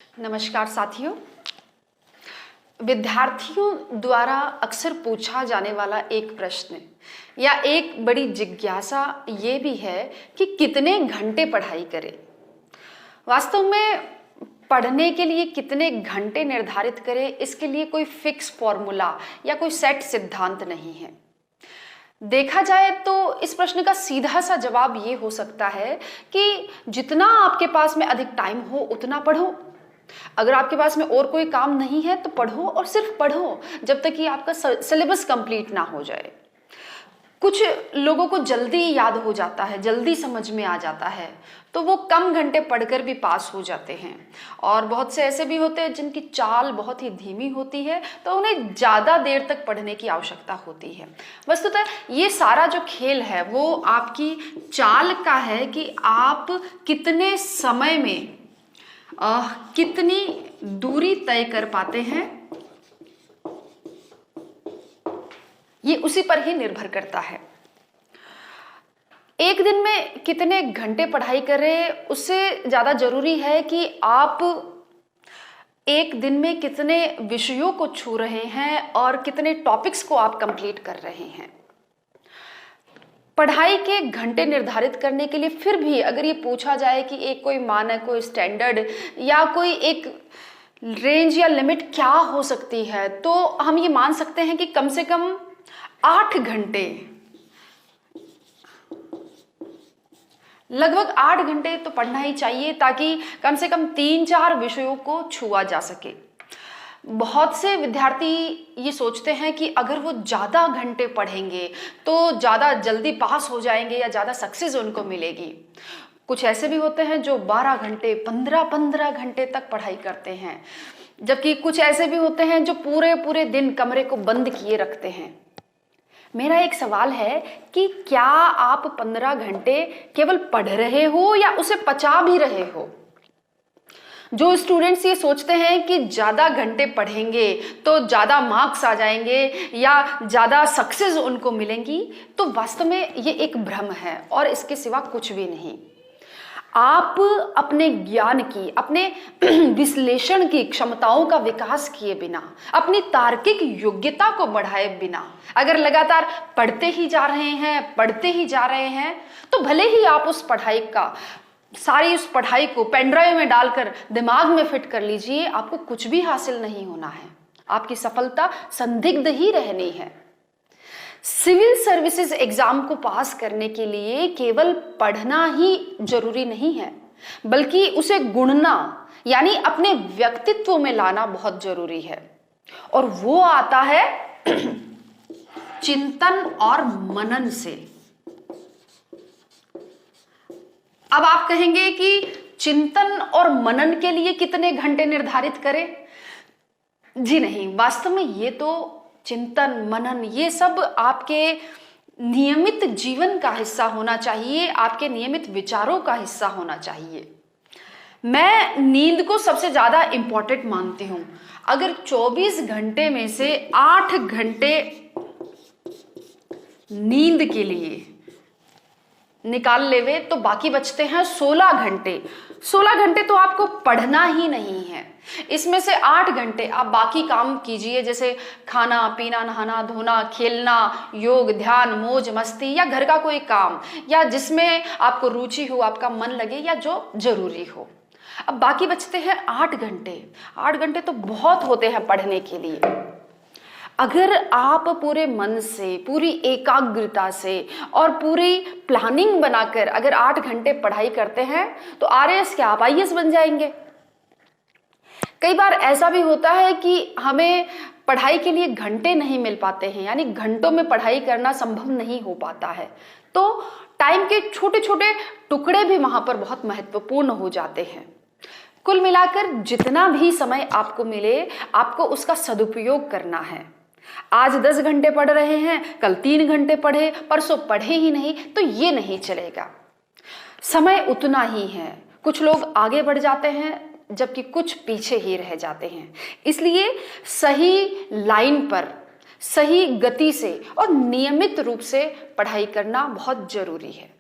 नमस्कार साथियों। विद्यार्थियों द्वारा अक्सर पूछा जाने वाला एक प्रश्न या एक बड़ी जिज्ञासा ये भी है कि कितने घंटे पढ़ाई करें। वास्तव में पढ़ने के लिए कितने घंटे निर्धारित करें, इसके लिए कोई फिक्स फॉर्मूला या कोई सेट सिद्धांत नहीं है। देखा जाए तो इस प्रश्न का सीधा सा जवाब ये हो सकता है कि जितना आपके पास में अधिक टाइम हो उतना पढ़ो। अगर आपके पास में और कोई काम नहीं है तो पढ़ो और सिर्फ पढ़ो जब तक कि आपका सिलेबस कंप्लीट ना हो जाए। कुछ लोगों को जल्दी याद हो जाता है, जल्दी समझ में आ जाता है, तो वो कम घंटे पढ़कर भी पास हो जाते हैं। और बहुत से ऐसे भी होते हैं जिनकी चाल बहुत ही धीमी होती है, तो उन्हें ज़्यादा देर तक पढ़ने की आवश्यकता होती है। वस्तुतः ये सारा जो खेल है वो आपकी चाल का है कि आप कितने समय में कितनी दूरी तय कर पाते हैं, ये उसी पर ही निर्भर करता है। एक दिन में कितने घंटे पढ़ाई करें उससे ज़्यादा जरूरी है कि आप एक दिन में कितने विषयों को छू रहे हैं और कितने टॉपिक्स को आप कंप्लीट कर रहे हैं। पढ़ाई के घंटे निर्धारित करने के लिए फिर भी अगर ये पूछा जाए कि एक कोई मानक, कोई स्टैंडर्ड या कोई एक रेंज या लिमिट क्या हो सकती है, तो हम ये मान सकते हैं कि कम से कम 8 घंटे, लगभग 8 घंटे तो पढ़ना ही चाहिए ताकि कम से कम 3-4 विषयों को छुआ जा सके। बहुत से विद्यार्थी ये सोचते हैं कि अगर वो ज़्यादा घंटे पढ़ेंगे तो ज़्यादा जल्दी पास हो जाएंगे या ज़्यादा सक्सेस उनको मिलेगी। कुछ ऐसे भी होते हैं जो 12 घंटे 15-15 घंटे तक पढ़ाई करते हैं, जबकि कुछ ऐसे भी होते हैं जो पूरे पूरे दिन कमरे को बंद किए रखते हैं। मेरा एक सवाल है कि क्या आप 15 घंटे केवल पढ़ रहे हो या उसे पचा भी रहे हो? जो स्टूडेंट्स ये सोचते हैं कि ज़्यादा घंटे पढ़ेंगे तो ज़्यादा मार्क्स आ जाएंगे या ज़्यादा सक्सेस उनको मिलेंगी, तो वास्तव में ये एक भ्रम है और इसके सिवा कुछ भी नहीं। आप अपने ज्ञान की, अपने विश्लेषण की क्षमताओं का विकास किए बिना, अपनी तार्किक योग्यता को बढ़ाए बिना अगर लगातार पढ़ते ही जा रहे हैं तो भले ही आप उस पढ़ाई को पेनड्राइव में डालकर दिमाग में फिट कर लीजिए, आपको कुछ भी हासिल नहीं होना है। आपकी सफलता संदिग्ध ही रहनी है। सिविल सर्विसेज एग्जाम को पास करने के लिए केवल पढ़ना ही जरूरी नहीं है, बल्कि उसे गुणना यानी अपने व्यक्तित्व में लाना बहुत जरूरी है। और वो आता है चिंतन और मनन से। अब आप कहेंगे कि चिंतन और मनन के लिए कितने घंटे निर्धारित करें? जी नहीं, वास्तव में ये तो चिंतन मनन ये सब आपके नियमित जीवन का हिस्सा होना चाहिए, आपके नियमित विचारों का हिस्सा होना चाहिए। मैं नींद को सबसे ज्यादा इंपॉर्टेंट मानती हूं। अगर 24 घंटे में से 8 घंटे नींद के लिए निकाल लेवे तो बाकी बचते हैं 16 घंटे। 16 घंटे तो आपको पढ़ना ही नहीं है। इसमें से 8 घंटे आप बाकी काम कीजिए, जैसे खाना पीना, नहाना धोना, खेलना, योग ध्यान, मौज मस्ती या घर का कोई काम या जिसमें आपको रुचि हो, आपका मन लगे या जो जरूरी हो। अब बाकी बचते हैं 8 घंटे। 8 घंटे तो बहुत होते हैं पढ़ने के लिए। अगर आप पूरे मन से, पूरी एकाग्रता से और पूरी प्लानिंग बनाकर अगर 8 घंटे पढ़ाई करते हैं तो आरएएस क्या, आप आईएएस बन जाएंगे। कई बार ऐसा भी होता है कि हमें पढ़ाई के लिए घंटे नहीं मिल पाते हैं, यानी घंटों में पढ़ाई करना संभव नहीं हो पाता है, तो टाइम के छोटे छोटे टुकड़े भी वहां पर बहुत महत्वपूर्ण हो जाते हैं। कुल मिलाकर जितना भी समय आपको मिले, आपको उसका सदुपयोग करना है। आज 10 घंटे पढ़ रहे हैं, कल 3 घंटे पढ़े, परसों पढ़े ही नहीं, तो ये नहीं चलेगा। समय उतना ही है। कुछ लोग आगे बढ़ जाते हैं जबकि कुछ पीछे ही रह जाते हैं। इसलिए सही लाइन पर, सही गति से और नियमित रूप से पढ़ाई करना बहुत जरूरी है।